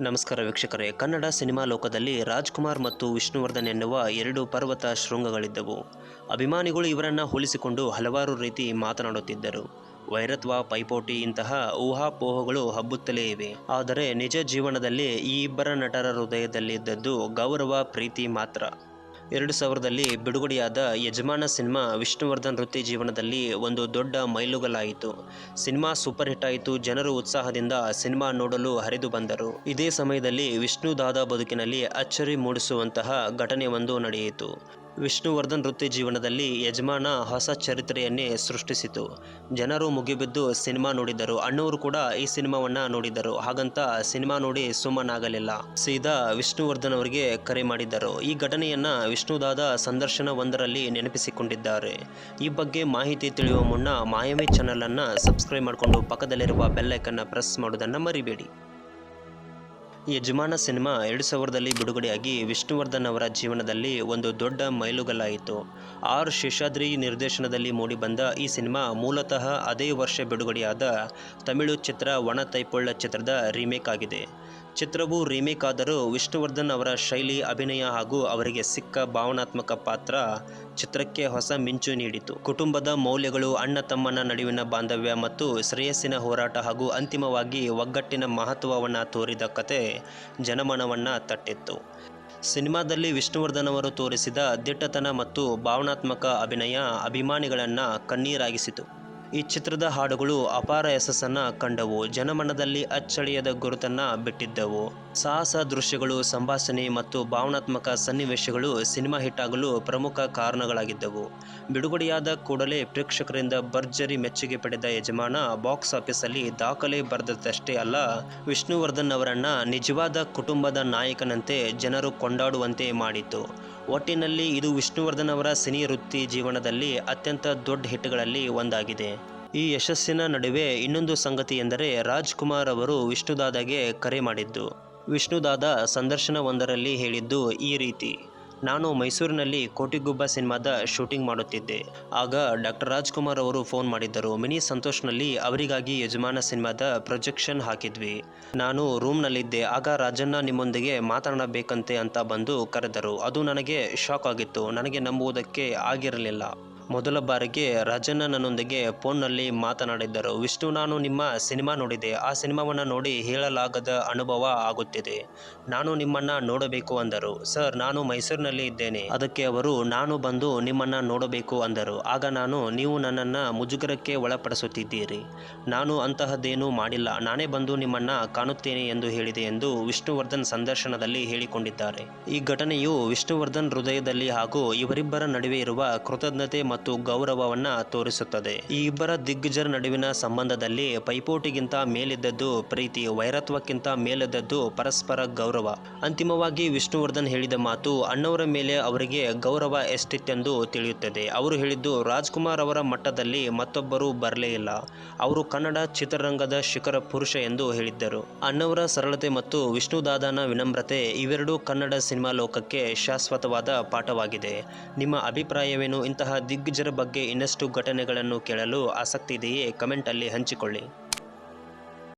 ನಮಸ್ಕಾರ ವೀಕ್ಷಕರೇ, ಕನ್ನಡ ಸಿನಿಮಾ ಲೋಕದಲ್ಲಿ ರಾಜ್ಕುಮಾರ್ ಮತ್ತು ವಿಷ್ಣುವರ್ಧನ್ ಎನ್ನುವ ಎರಡು ಪರ್ವತ ಶೃಂಗಗಳಿದ್ದವು. ಅಭಿಮಾನಿಗಳು ಇವರನ್ನು ಹೋಲಿಸಿಕೊಂಡು ಹಲವಾರು ರೀತಿ ಮಾತನಾಡುತ್ತಿದ್ದರು. ವೈರತ್ವ, ಪೈಪೋಟಿ ಇಂತಹ ಊಹಾಪೋಹಗಳು ಹಬ್ಬುತ್ತಲೇ ಇವೆ. ಆದರೆ ನಿಜ ಜೀವನದಲ್ಲಿ ಈ ಇಬ್ಬರ ನಟರ ಹೃದಯದಲ್ಲಿದ್ದದ್ದು ಗೌರವ, ಪ್ರೀತಿ ಮಾತ್ರ. 2000ರಲ್ಲಿ ಬಿಡುಗಡೆಯಾದ ಯಜಮಾನ ಸಿನಿಮಾ ವಿಷ್ಣುವರ್ಧನ್ ವೃತ್ತಿ ಜೀವನದಲ್ಲಿ ಒಂದು ದೊಡ್ಡ ಮೈಲುಗಲ್ಲಾಯಿತು. ಸಿನಿಮಾ ಸೂಪರ್ ಹಿಟ್ ಆಯಿತು. ಜನರು ಉತ್ಸಾಹದಿಂದ ಸಿನಿಮಾ ನೋಡಲು ಹರಿದು ಬಂದರು. ಇದೇ ಸಮಯದಲ್ಲಿ ವಿಷ್ಣುದಾದ ಬದುಕಿನಲ್ಲಿ ಅಚ್ಚರಿ ಮೂಡಿಸುವಂತಹ ಘಟನೆಯೊಂದು ನಡೆಯಿತು. ವಿಷ್ಣುವರ್ಧನ್ ವೃತ್ತಿ ಜೀವನದಲ್ಲಿ ಯಜಮಾನ ಹೊಸ ಚರಿತ್ರೆಯನ್ನೇ ಸೃಷ್ಟಿಸಿತು. ಜನರು ಮುಗಿಬಿದ್ದು ಸಿನಿಮಾ ನೋಡಿದರು. ಅಣ್ಣವರು ಕೂಡ ಈ ಸಿನಿಮಾವನ್ನ ನೋಡಿದರು. ಹಾಗಂತ ಸಿನಿಮಾ ನೋಡಿ ಸುಮ್ಮನಾಗಲಿಲ್ಲ. ಸೀದಾ ವಿಷ್ಣುವರ್ಧನ್ ಅವರಿಗೆ ಕರೆ ಮಾಡಿದ್ದರು. ಈ ಘಟನೆಯನ್ನ ವಿಷ್ಣುದಾದ ಸಂದರ್ಶನವೊಂದರಲ್ಲಿ ನೆನಪಿಸಿಕೊಂಡಿದ್ದಾರೆ. ಈ ಬಗ್ಗೆ ಮಾಹಿತಿ ತಿಳಿಯುವ ಮುನ್ನ ಮಾಯವಿ ಚಾನೆಲ್ ಅನ್ನ ಸಬ್ಸ್ಕ್ರೈಬ್ ಮಾಡಿಕೊಂಡು ಪಕ್ಕದಲ್ಲಿರುವ ಬೆಲ್ ಐಕನ್ ಪ್ರೆಸ್ ಮಾಡೋದನ್ನ ಮರಿಬೇಡಿ. ಯಜಮಾನ ಸಿನಿಮಾ 2000ರಲ್ಲಿ ಬಿಡುಗಡೆಯಾಗಿ ವಿಷ್ಣುವರ್ಧನ್ ಅವರ ಜೀವನದಲ್ಲಿ ಒಂದು ದೊಡ್ಡ ಮೈಲುಗಲ್ಲಾಯಿತು. ಆರ್ ಶೇಷಾದ್ರಿ ನಿರ್ದೇಶನದಲ್ಲಿ ಮೂಡಿಬಂದ ಈ ಸಿನಿಮಾ ಮೂಲತಃ ಅದೇ ವರ್ಷ ಬಿಡುಗಡೆಯಾದ ತಮಿಳು ಚಿತ್ರ ಒಣ ತೈಪೊಳ್ಳ ಚಿತ್ರದ ರೀಮೇಕ್ ಆಗಿದೆ. ಚಿತ್ರವು ರೀಮೇಕ್ ಆದರೂ ವಿಷ್ಣುವರ್ಧನ್ ಅವರ ಶೈಲಿ, ಅಭಿನಯ ಹಾಗೂ ಅವರಿಗೆ ಸಿಕ್ಕ ಭಾವನಾತ್ಮಕ ಪಾತ್ರ ಚಿತ್ರಕ್ಕೆ ಹೊಸ ಮಿಂಚು ನೀಡಿತು. ಕುಟುಂಬದ ಮೌಲ್ಯಗಳು, ಅಣ್ಣ ತಮ್ಮನ ನಡುವಿನ ಬಾಂಧವ್ಯ ಮತ್ತು ಶ್ರೇಯಸ್ಸಿನ ಹೋರಾಟ ಹಾಗೂ ಅಂತಿಮವಾಗಿ ಒಗ್ಗಟ್ಟಿನ ಮಹತ್ವವನ್ನು ತೋರಿದ ಕತೆ ಜನಮನವನ್ನ ತಟ್ಟಿತ್ತು. ಸಿನಿಮಾದಲ್ಲಿ ವಿಷ್ಣುವರ್ಧನ್ ಅವರು ತೋರಿಸಿದ ದಿಟ್ಟತನ ಮತ್ತು ಭಾವನಾತ್ಮಕ ಅಭಿನಯ ಅಭಿಮಾನಿಗಳನ್ನು ಕಣ್ಣೀರಾಗಿಸಿತು. ಈ ಚಿತ್ರದ ಹಾಡುಗಳು ಅಪಾರ ಯಶಸ್ಸನ್ನು ಕಂಡವು. ಜನಮನದಲ್ಲಿ ಅಚ್ಚಳಿಯದ ಗುರುತನ್ನು ಬಿಟ್ಟಿದ್ದವು. ಸಾಹಸ ದೃಶ್ಯಗಳು, ಸಂಭಾಷಣೆ ಮತ್ತು ಭಾವನಾತ್ಮಕ ಸನ್ನಿವೇಶಗಳು ಸಿನಿಮಾ ಹಿಟ್ ಆಗಲು ಪ್ರಮುಖ ಕಾರಣಗಳಾಗಿದ್ದವು. ಬಿಡುಗಡೆಯಾದ ಕೂಡಲೇ ಪ್ರೇಕ್ಷಕರಿಂದ ಭರ್ಜರಿ ಮೆಚ್ಚುಗೆ ಪಡೆದ ಯಜಮಾನ ಬಾಕ್ಸ್ ಆಫೀಸಲ್ಲಿ ದಾಖಲೆ ಬರೆದಷ್ಟೇ ಅಲ್ಲ, ವಿಷ್ಣುವರ್ಧನ್ ಅವರನ್ನ ನಿಜವಾದ ಕುಟುಂಬದ ನಾಯಕನಂತೆ ಜನರು ಕೊಂಡಾಡುವಂತೆ ಮಾಡಿತು. ಒಟ್ಟಿನಲ್ಲಿ ಇದು ವಿಷ್ಣುವರ್ಧನ್ ಅವರ ಸಿನಿ ವೃತ್ತಿ ಜೀವನದಲ್ಲಿ ಅತ್ಯಂತ ದೊಡ್ಡ ಹಿಟ್ಗಳಲ್ಲಿ ಒಂದಾಗಿದೆ. ಈ ಯಶಸ್ಸಿನ ನಡುವೆ ಇನ್ನೊಂದು ಸಂಗತಿ ಎಂದರೆ ರಾಜ್ಕುಮಾರ್ ಅವರು ವಿಷ್ಣುದಾದಾಗೆ ಕರೆ ಮಾಡಿದ್ದು. ವಿಷ್ಣುದಾದ ಸಂದರ್ಶನವೊಂದರಲ್ಲಿ ಹೇಳಿದ್ದು ಈ ರೀತಿ: ನಾನು ಮೈಸೂರಿನಲ್ಲಿ ಕೋಟಿಗೊಬ್ಬ ಸಿನಿಮಾದ ಶೂಟಿಂಗ್ ಮಾಡುತ್ತಿದ್ದೆ. ಆಗ ಡಾಕ್ಟರ್ ರಾಜ್ಕುಮಾರ್ ಅವರು ಫೋನ್ ಮಾಡಿದ್ದರು. ಮಿನಿ ಸಂತೋಷ್ನಲ್ಲಿ ಅವರಿಗಾಗಿ ಯಜಮಾನ ಸಿನಿಮಾದ ಪ್ರೊಜೆಕ್ಷನ್ ಹಾಕಿದ್ವಿ. ನಾನು ರೂಮ್ನಲ್ಲಿದ್ದೆ. ಆಗ ರಾಜಣ್ಣ ನಿಮ್ಮೊಂದಿಗೆ ಮಾತನಾಡಬೇಕಂತೆ ಅಂತ ಬಂದು ಕರೆದರು. ಅದು ನನಗೆ ಶಾಕ್ ಆಗಿತ್ತು. ನನಗೆ ನಂಬುವುದಕ್ಕೆ ಆಗಿರಲಿಲ್ಲ. ಮೊದಲ ಬಾರಿಗೆ ರಾಜಣ್ಣ ನನ್ನೊಂದಿಗೆ ಫೋನ್ನಲ್ಲಿ ಮಾತನಾಡಿದ್ದರು. ವಿಷ್ಣು, ನಾನು ನಿಮ್ಮ ಸಿನಿಮಾ ನೋಡಿದೆ. ಆ ಸಿನಿಮಾವನ್ನು ನೋಡಿ ಹೇಳಲಾಗದ ಅನುಭವ ಆಗುತ್ತಿದೆ. ನಾನು ನಿಮ್ಮನ್ನು ನೋಡಬೇಕು ಅಂದರು. ಸರ್, ನಾನು ಮೈಸೂರಿನಲ್ಲಿ ಇದ್ದೇನೆ. ಅದಕ್ಕೆ ಅವರು, ನಾನು ಬಂದು ನಿಮ್ಮನ್ನು ನೋಡಬೇಕು ಅಂದರು. ಆಗ ನಾನು, ನೀವು ನನ್ನನ್ನು ಮುಜುಗರಕ್ಕೆ ಒಳಪಡಿಸುತ್ತಿದ್ದೀರಿ. ನಾನು ಅಂತಹದ್ದೇನೂ ಮಾಡಿಲ್ಲ. ನಾನೇ ಬಂದು ನಿಮ್ಮನ್ನು ಕಾಣುತ್ತೇನೆ ಎಂದು ಹೇಳಿದೆ ಎಂದು ವಿಷ್ಣುವರ್ಧನ್ ಸಂದರ್ಶನದಲ್ಲಿ ಹೇಳಿಕೊಂಡಿದ್ದಾರೆ. ಈ ಘಟನೆಯು ವಿಷ್ಣುವರ್ಧನ್ ಹೃದಯದಲ್ಲಿ ಹಾಗೂ ಇವರಿಬ್ಬರ ನಡುವೆ ಇರುವ ಕೃತಜ್ಞತೆ ಮತ್ತು ಗೌರವವನ್ನ ತೋರಿಸುತ್ತದೆ. ಈ ಇಬ್ಬರ ದಿಗ್ಗಜರ ನಡುವಿನ ಸಂಬಂಧದಲ್ಲಿ ಪೈಪೋಟಿಗಿಂತ ಮೇಲಿದ್ದದ್ದು ಪ್ರೀತಿ, ವೈರತ್ವಕ್ಕಿಂತ ಮೇಲಿದ್ದದ್ದು ಪರಸ್ಪರ ಗೌರವ. ಅಂತಿಮವಾಗಿ ವಿಷ್ಣುವರ್ಧನ್ ಹೇಳಿದ ಮಾತು ಅಣ್ಣವರ ಮೇಲೆ ಅವರಿಗೆ ಗೌರವ ಎಷ್ಟಿತ್ತೆಂದು ತಿಳಿಯುತ್ತದೆ. ಅವರು ಹೇಳಿದ್ದು, ರಾಜ್ಕುಮಾರ್ ಅವರ ಮಟ್ಟದಲ್ಲಿ ಮತ್ತೊಬ್ಬರು ಬರಲೇ ಇಲ್ಲ. ಅವರು ಕನ್ನಡ ಚಿತ್ರರಂಗದ ಶಿಖರ ಪುರುಷ ಎಂದು ಹೇಳಿದ್ದರು. ಅಣ್ಣವರ ಸರಳತೆ ಮತ್ತು ವಿಷ್ಣುದಾದನ ವಿನಮ್ರತೆ ಇವೆರಡೂ ಕನ್ನಡ ಸಿನಿಮಾ ಲೋಕಕ್ಕೆ ಶಾಶ್ವತವಾದ ಪಾಠವಾಗಿದೆ. ನಿಮ್ಮ ಅಭಿಪ್ರಾಯವೇನು? ಇಂತಹ ದಿಗ್ಗಜರ ಬಗ್ಗೆ ಇನ್ನಷ್ಟು ಘಟನೆಗಳನ್ನು ಕೇಳಲು ಆಸಕ್ತಿ ಇದೆಯೇ? ಕಮೆಂಟ್ ಅಲ್ಲಿ ಹಂಚಿಕೊಳ್ಳಿ.